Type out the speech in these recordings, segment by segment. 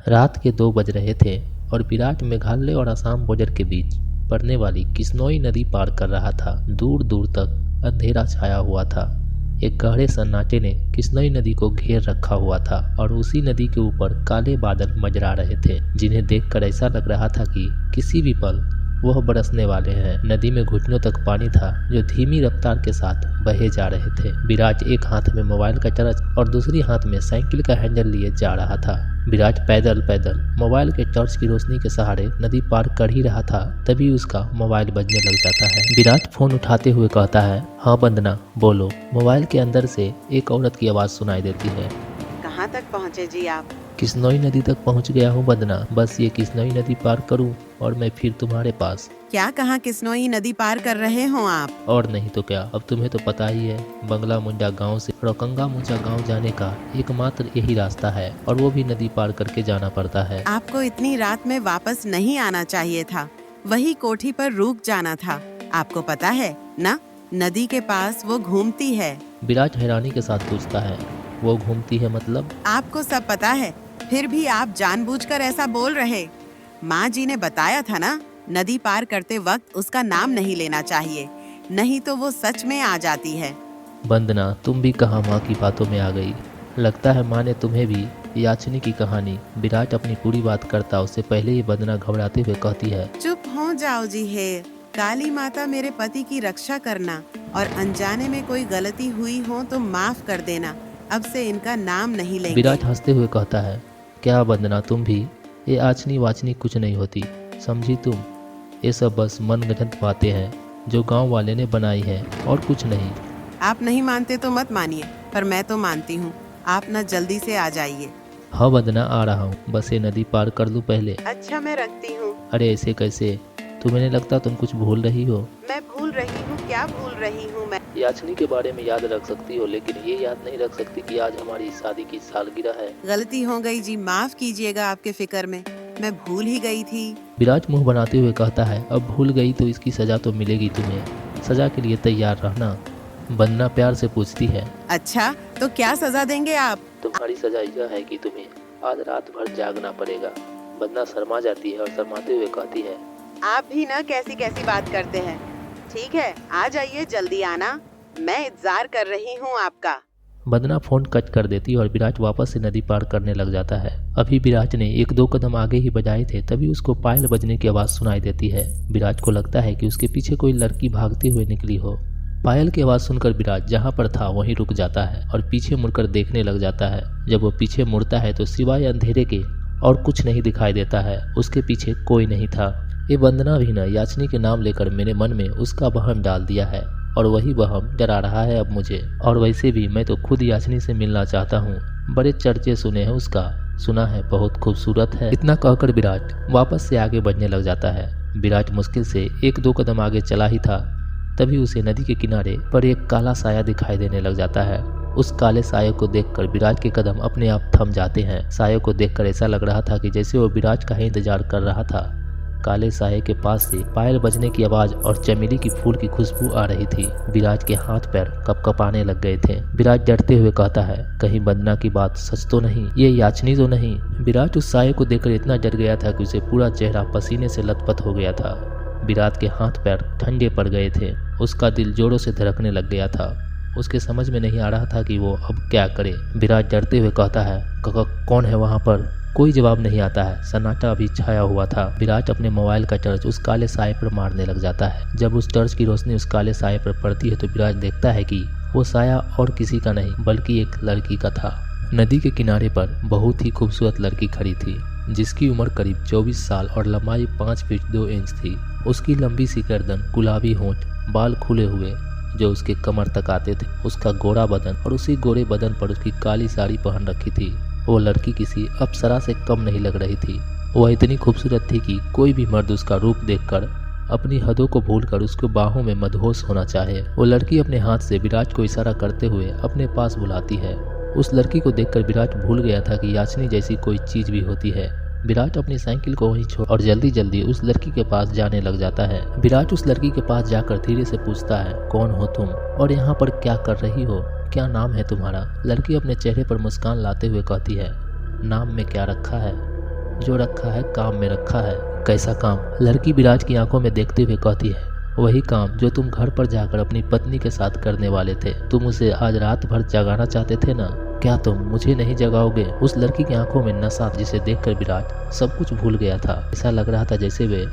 रात के 2 बज रहे थे और विराट मेघालय और असम बॉर्डर के बीच पड़ने वाली किश्नोई नदी पार कर रहा था। दूर दूर तक अंधेरा छाया हुआ था। एक गहरे सन्नाटे ने किश्नोई नदी को घेर रखा हुआ था और उसी नदी के ऊपर काले बादल मंडरा रहे थे, जिन्हें देखकर ऐसा लग रहा था कि किसी भी पल वह बरसने वाले हैं। नदी में घुटनों तक पानी था जो धीमी रफ्तार के साथ बहे जा रहे थे। विराट एक हाथ में मोबाइल का टॉर्च और दूसरी हाथ में साइकिल का हैंडल लिए जा रहा था। विराट पैदल पैदल मोबाइल के टॉर्च की रोशनी के सहारे नदी पार कर ही रहा था, तभी उसका मोबाइल बजने लग जाता है। विराट फोन उठाते हुए कहता है, हाँ वंदना बोलो। मोबाइल के अंदर से एक औरत की आवाज़ सुनाई देती है। कहाँ तक पहुँचे जी आप? किश्नोई नदी तक पहुंच गया हूँ वंदना, बस ये किश्नोई नदी पार करूँ और मैं फिर तुम्हारे पास। क्या कहाँ किश्नोई नदी पार कर रहे हो आप? और नहीं तो क्या, अब तुम्हें तो पता ही है, बंगला मुंडा गांव से रोकंगा मुंडा गांव जाने का एकमात्र यही रास्ता है और वो भी नदी पार करके जाना पड़ता है। आपको इतनी रात में वापस नहीं आना चाहिए था, वही कोठी पर रुक जाना था। आपको पता है ना, नदी के पास वो घूमती है। विराट हैरानी के साथ पूछता है, वो घूमती है मतलब? आपको सब पता है, फिर भी आप जानबूझकर ऐसा बोल रहे। माँ जी ने बताया था ना, नदी पार करते वक्त उसका नाम नहीं लेना चाहिए, नहीं तो वो सच में आ जाती है। वंदना, तुम भी कहाँ माँ की बातों में आ गई। लगता है माँ ने तुम्हें भी याचनी की कहानी। विराट अपनी पूरी बात करता उससे पहले ही वंदना घबराते हुए कहती है, चुप हो जाओ जी है। काली माता मेरे पति की रक्षा करना और अनजाने में कोई गलती हुई हो तो माफ कर देना। अब से इनका नाम नहीं लेंगे। विराट हंसते हुए कहता है, क्या वंदना तुम भी? ये आचनी वाचनी कुछ नहीं होती, समझी तुम? ये सब बस मनगढ़ंत बातें हैं जो गांव वाले ने बनाई है और कुछ नहीं। आप नहीं मानते तो मत मानिए, पर मैं तो मानती हूँ। आप ना जल्दी से आ जाइए। हाँ वंदना, आ रहा हूँ, बस ये नदी पार कर लूँ पहले। अच्छा मैं रखती हूँ। अरे ऐसे कैसे? तुम्हें नहीं लगता तुम कुछ भूल रही हो? मैं भूल रही हूँ? क्या भूल रही हूँ मैं? याचनी के बारे में याद रख सकती हो, लेकिन ये याद नहीं रख सकती कि आज हमारी शादी की सालगिरह है। गलती हो गई जी, माफ कीजिएगा। आपके फिक्र में मैं भूल ही गई थी। विराट मुंह बनाते हुए कहता है, अब भूल गई तो इसकी सजा तो मिलेगी तुम्हें। सजा के लिए तैयार रहना। वंदना प्यार से पूछती है, अच्छा तो क्या सजा देंगे आप? तुम्हारी सजा यह है कि तुम्हें आज रात भर जागना पड़ेगा। वंदना शर्मा जाती है और शर्माते हुए कहती है, आप भी ना कैसी कैसी बात करते हैं। ठीक है, आ जाइए, जल्दी आना, मैं इंतजार कर रही हूँ आपका। वंदना फोन कट कर देती है और विराट वापस से नदी पार करने लग जाता है। अभी विराट ने 1-2 कदम आगे ही बजाए थे, तभी उसको पायल बजने की आवाज़ सुनाई देती है। विराट को लगता है कि उसके पीछे कोई लड़की भागते हुए निकली हो। पायल की आवाज़ सुनकर विराट जहाँ पर था वहीं रुक जाता है और पीछे मुड़कर देखने लग जाता है। जब वो पीछे मुड़ता है तो सिवाय अंधेरे के और कुछ नहीं दिखाई देता है। उसके पीछे कोई नहीं था। ये वंदना भी न याचनी के नाम लेकर मेरे मन में उसका वहम डाल दिया है और वही वहम डरा रहा है अब मुझे। और वैसे भी मैं तो खुद याचनी से मिलना चाहता हूँ। बड़े चर्चे सुने हैं उसका, सुना है बहुत खूबसूरत है। इतना कहकर विराट वापस से आगे बढ़ने लग जाता है। विराट मुश्किल से 1-2 कदम आगे चला ही था, तभी उसे नदी के किनारे पर एक काला साया दिखाई देने लग जाता है। उस काले साये को देखकर विराट के कदम अपने आप थम जाते हैं। साये को देखकर ऐसा लग रहा था कि जैसे वो विराट का ही इंतजार कर रहा था। काले साये के पास से पायल बजने की आवाज और चमेली की फूल की खुशबू आ रही थी। विराट के हाथ पैर कपकपाने लग गए थे। विराट डरते हुए कहता है, कहीं वंदना की बात सच तो नहीं, ये याचनी तो नहीं। विराट उस साये को देखकर इतना डर गया था कि उसे पूरा चेहरा पसीने से लथपथ हो गया था। विराट के हाथ पैर ठंडे पड़ गए थे। उसका दिल जोरों से धड़कने लग गया था। उसके समझ में नहीं आ रहा था कि वो अब क्या करे। विराट डरते हुए कहता है, कौन है वहाँ पर? कोई जवाब नहीं आता है। सन्नाटा अभी छाया हुआ था। विराट अपने मोबाइल का टॉर्च उस काले साये पर मारने लग जाता है। जब उस टॉर्च की रोशनी उस काले साये पर पड़ती है तो विराट देखता है कि वो साया और किसी का नहीं बल्कि एक लड़की का था। नदी के किनारे पर बहुत ही खूबसूरत लड़की खड़ी थी, जिसकी उम्र करीब 24 साल और लंबाई 5 फीट 2 इंच थी। उसकी लंबी सी गर्दन, गुलाबी होंठ, बाल खुले हुए जो उसके कमर तक आते थे, उसका गोरा बदन और उसी गोरे बदन पर उसकी काली साड़ी पहन रखी थी। वो लड़की किसी अप्सरा से कम नहीं लग रही थी। वह इतनी खूबसूरत थी कि कोई भी मर्द उसका रूप देखकर अपनी हदों को भूलकर उसको बाहों में मदहोश होना चाहे। वो लड़की अपने हाथ से विराट को इशारा करते हुए अपने पास बुलाती है। उस लड़की को देखकर विराट भूल गया था कि याचनी जैसी कोई चीज भी होती है। विराट अपनी साइकिल को वहीं छोड़ और जल्दी जल्दी उस लड़की के पास जाने लग जाता है। विराट उस लड़की के पास जाकर धीरे से पूछता है, कौन हो तुम और यहाँ पर क्या कर रही हो? क्या नाम है तुम्हारा? लड़की अपने चेहरे पर मुस्कान लाते हुए कहती है, नाम में क्या रखा है, जो रखा है काम में रखा है। कैसा काम? लड़की विराज की आंखों में देखते हुए कहती है, वही काम जो तुम घर पर जाकर अपनी पत्नी के साथ करने वाले थे। तुम उसे आज रात भर जगाना चाहते थे ना? क्या तुम मुझे नहीं जगाओगे? उस लड़की की आंखों में नशा जिसे देखकर विराज सब कुछ भूल गया था। ऐसा लग रहा था जैसे वे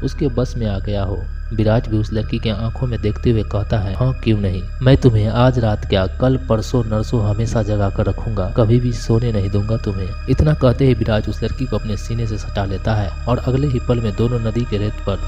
उसके बस में आ गया हो। विराज भी उस लड़की के आंखों में देखते हुए कहता है, हाँ क्यों नहीं, मैं तुम्हें आज रात क्या कल परसों नरसों हमेशा जगा कर रखूंगा, कभी भी सोने नहीं दूंगा तुम्हें। इतना कहते ही विराज उस लड़की को अपने सीने से सटा लेता है और अगले ही पल में दोनों नदी के रेत पर